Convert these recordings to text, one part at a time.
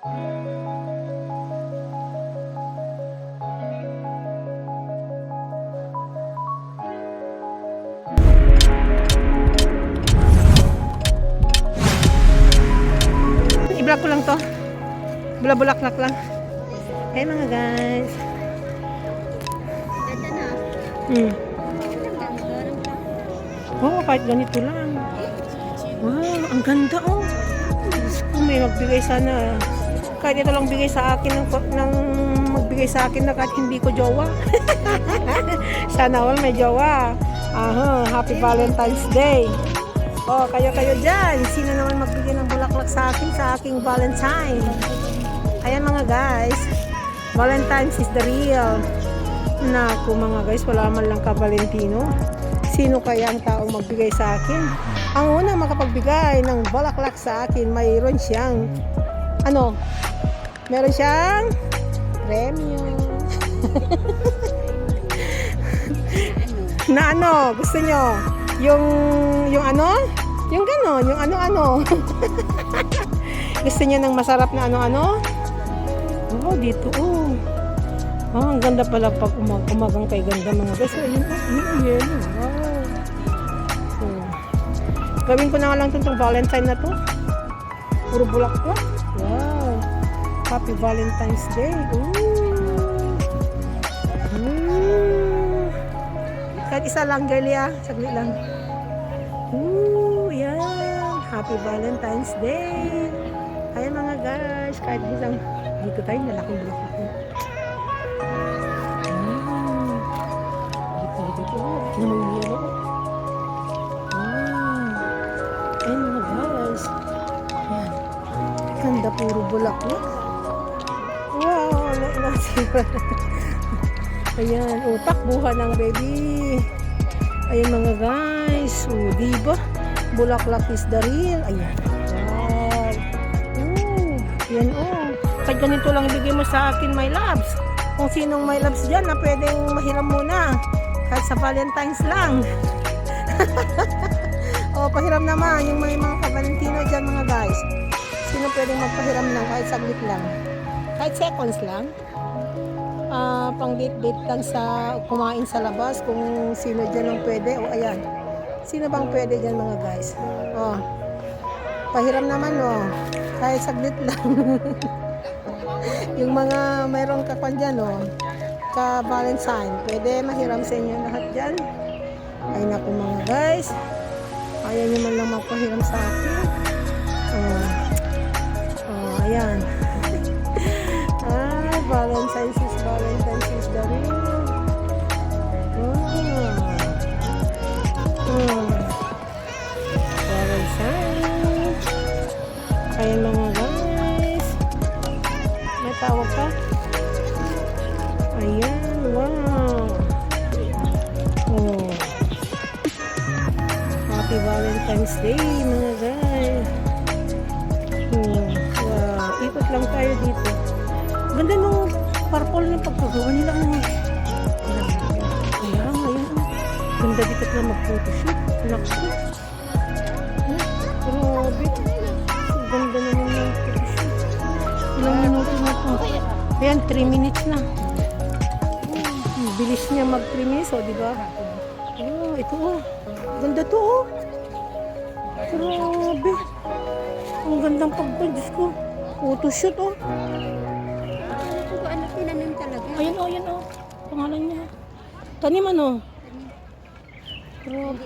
I-vlog ko lang to. Bulabulaklak lang. Hey mga guys. Ganda na. Oh, kahit ganito lang. Wow, ang ganda oh. Kung may magbigay sana. Kahit ito lang bigay sa akin ng magbigay sa akin na kahit hindi ko jowa. Sana all may jowa. Aha, happy Valentine's Day. Oh, kayo dyan. Sino naman magbigay ng bulaklak sa aking Valentine? Ayan mga guys. Valentine's is the real. Naku mga guys, wala man lang ka Valentino. Sino kaya ang taong magbigay sa akin? Ang unang makapagbigay ng bulaklak sa akin, mayroon siyang meron siyang premyo. Na gusto nyo? Yung gano'n, yung ano. Gusto niya ng masarap na ano. Oh, dito oh. Oh, ang ganda pala pag umagang kay ganda mga guys. Ayun, yelo. Wow. So, gawin ko na lang itong Valentine na to. Puro bulaklak. Wow. Happy Valentine's Day. Kahit isa lang, girlie ah. Saglit lang. Yan. Happy Valentine's Day. Ayan mga guys. Kahit isang, dito tayo, nalaking bulaklak. Namang yelo. Ayan mga guys. Ayan. Ganda, puro bulaklak. Wow, nainasipan. Ayan, takbuhan ng baby. Ayan mga guys. Diba? Bulaklak is the real. Ayan. Wow. Ayan kahit ganito lang bigay mo sa akin, my loves. Kung sinong my loves dyan na pwedeng mahiram muna. Kahit sa Valentine's lang. Pahiram naman yung may mga ka-Valentino dyan mga guys. Sino pwedeng magpahiram lang kahit saglit lang. Kahit seconds lang. Pang date-date lang sa kumain sa labas kung sino dyan ang pwede. Ayan. Sino bang pwede dyan mga guys? Pahiram naman kahit saglit lang. Yung mga mayroong kakwan dyan ka-Valentine, pwede mahiram sa inyo lahat dyan. Ay naku mga guys, ayaw nyo man lang magpahiram sa akin. Ayan. Valentine's is the real. Valentine. Ayan mga guys, may tawag ka? Ayan, wow. Happy Valentine's Day mga guys. Wow, ikot lang tayo dito. Ganda nung purple ng pagkagawa nila. Ayan. Ganda dito na mag-photoshoot. Naku. Grabe. Ganda naman ng photoshoot. Ilang minuto na ito. Ayan, 3 minutes na. Bilis niya mag 3 minutes, diba? Ito ganda to Grabe. Ang gandang pag-Diyos ko. Photoshoot Ano tinanim talaga? Ayan pangalan niya. Tanim Grabe.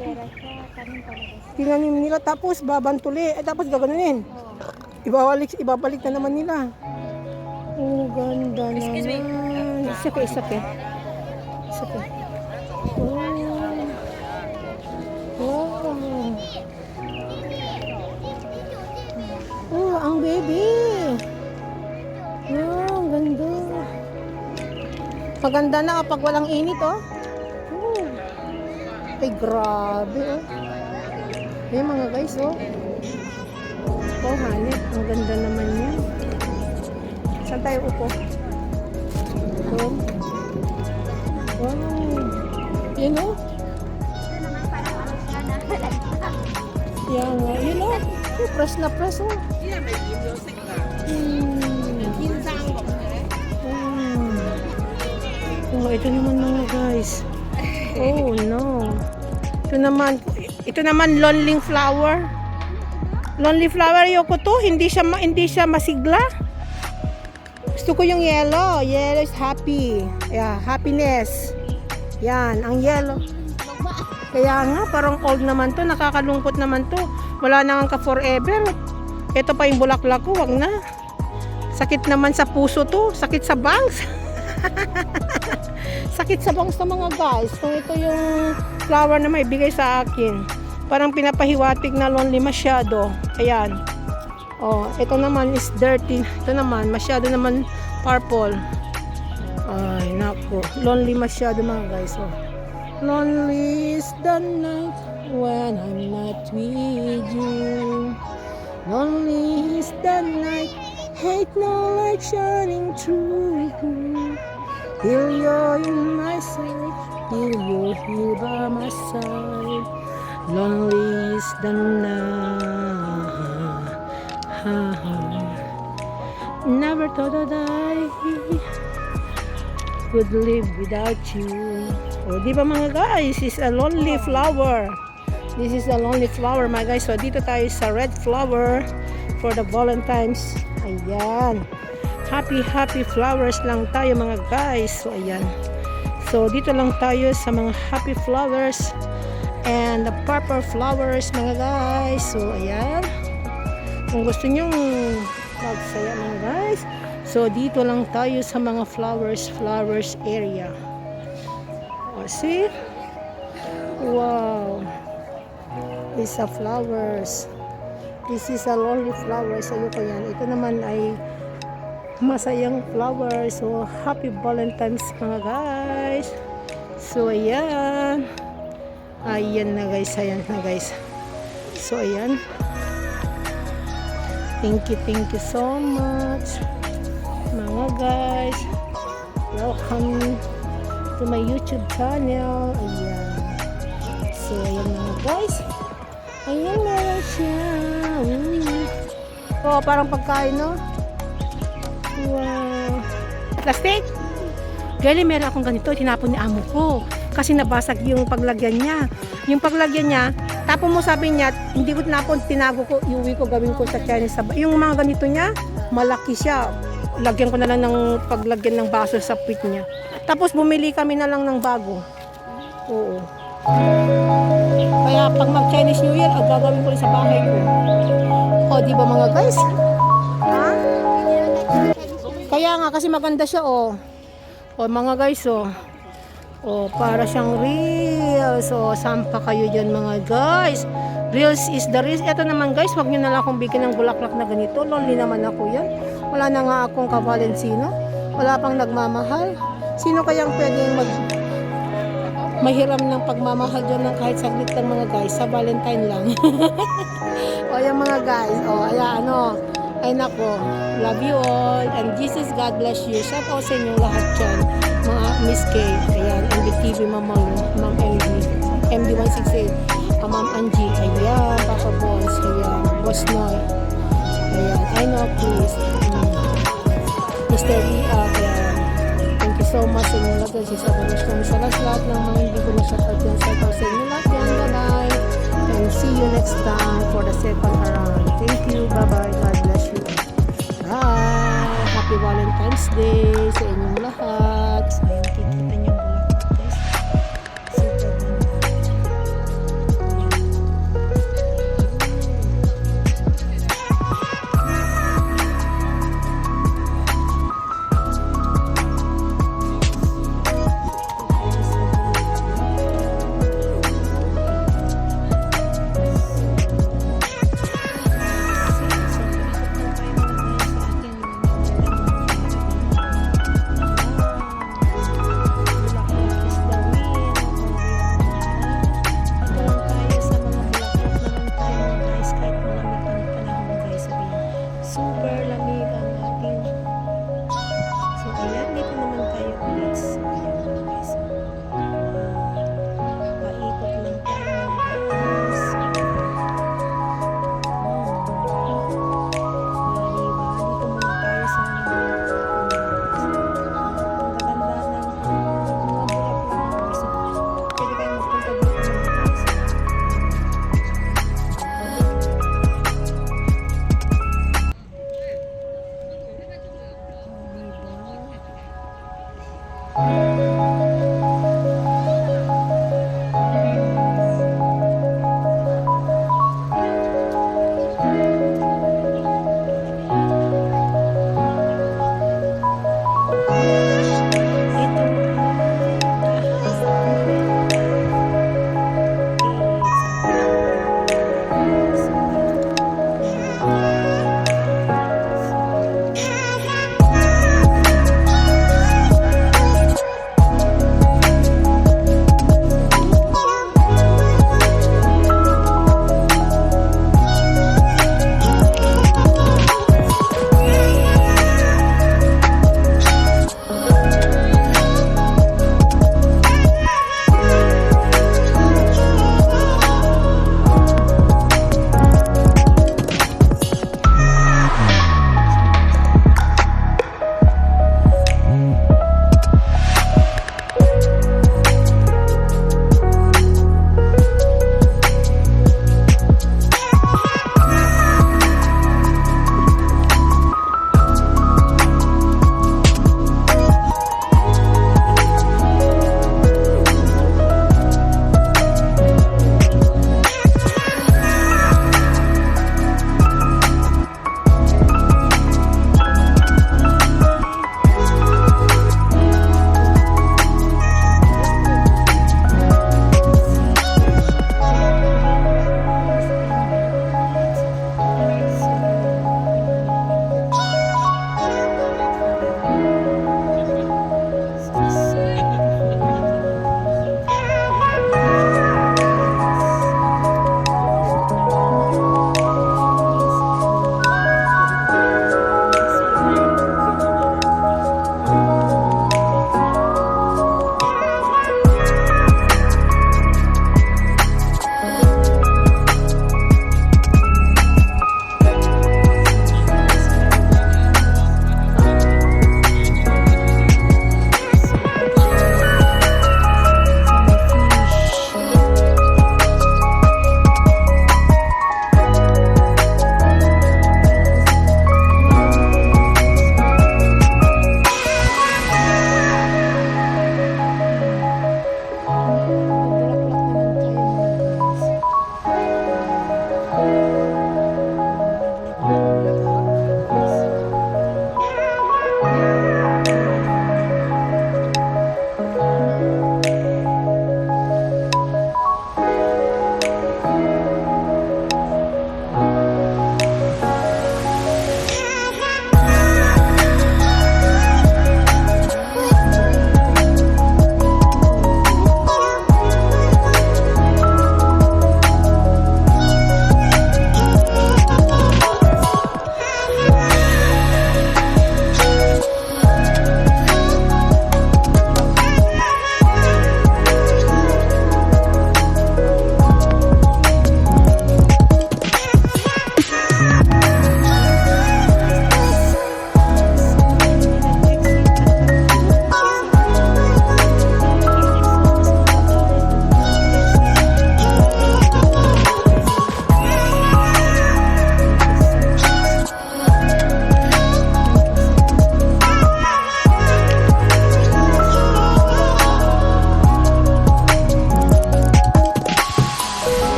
Pera siya, tanim talaga. Tinanim nila tapos babantuli. Tapos gaganunin. Ibabalik na naman nila. Ganda naman. Isa pa. Wow. Ang baby. Ang ganda. Maganda na kapag walang init Ay grabe Ay mga guys hanip. Ang ganda naman yan. Saan tayo upo? Wow. Yan Yan nga. Press na press Yeah, may music na. Oh, ito naman mga guys. Oh no. Ito naman lonely flower. Lonely flower ayoko to, hindi siya masigla. Gusto ko yung yellow. Yellow is happy. Yeah, happiness. Yan, ang yellow. Kaya nga, parang old naman to, nakakalungkot naman to. Wala na nga ka forever. Ito pa yung bulaklak ko, wag na. Sakit naman sa puso to, sakit sa bangs. Sakit sa bangs na mga guys. Kung ito yung flower na may bigay sa akin, parang pinapahiwatig na lonely masyado. Ayan. Oh, ito naman is dirty. Ito naman, masyado naman purple. Ay, nako. Lonely masyado mga guys. Oh. Lonely is the night when I'm not with you. Lonely is the night, hate no light shining through. Till you're in my sight, till you're here by my side. Lonely is the night. Never thought that I could live without you. O, di ba mga guys, is a lonely flower. This is a lonely flower mga guys. So, dito tayo sa red flower for the Valentine's. Ayan. Happy flowers lang tayo mga guys. So, ayan. So, dito lang tayo sa mga happy flowers and the purple flowers mga guys. So, ayan. Kung gusto nyo magsaya mga guys, so dito lang tayo sa mga flowers area. O, see? Wow. These are flowers. This is a lonely flowers. Ayoko yan. Ito naman ay masayang flowers. So, happy Valentine's mga guys. So, ayan. Ayan na guys. Ayan na guys. So, ayan. Thank you so much mga guys. Welcome to my YouTube channel. Ayan. So, ayan mga guys. Ayan meron siya. Oh, parang pagkain, no? Wow. Plastic? Gali, meron akong ganito. Tinapon ni amo ko. Kasi nabasag yung paglagyan niya. Yung paglagyan niya, tapon mo sabi niya, hindi ko tinapon, tinago ko, iuwi ko, gawin ko sa Chinese. Yung mga ganito niya, malaki siya. Lagyan ko na lang ng paglagyan ng baso sa pit niya. Tapos bumili kami na lang ng bago. Oo. Kaya pag mag-Chinese New Year, gagawin ko rin sa bahay ko. O, di ba mga guys? Ha? Kaya nga, kasi maganda siya, o. O, mga guys, o. O, para siyang real. So, sampa kayo dyan mga guys. Reels is the reels. Ito naman guys, wag nyo na lang akong bigyan ng bulaklak na ganito. Lonely naman ako yan. Wala na nga akong ka-Valentino. Wala pang nagmamahal. Sino kayang pwedeng mahiram ng pagmamahal dyan ng kahit saglit lang mga guys? Sa Valentine lang. O, yan mga guys. O, ayan, ano. Ay nako. Love you all. And Jesus, God bless you. Shout out sa inyo lahat dyan. Mga Miss K, ayan, MBTV, Ma'am MD, MD168, Ma'am Angie, ayan, Papa Boss, ayan, Boss Noy, ayan, I know please, Mr. Ria, ayan, thank you so much sa inyo lahat, sa lahat ng mga hindi ko na-shout out yan, sa inyo lahat yan, bye-bye, and see you next time for the second round. Thank you, bye-bye, God bless you, bye, Happy Valentine's Day sa inyong lahat.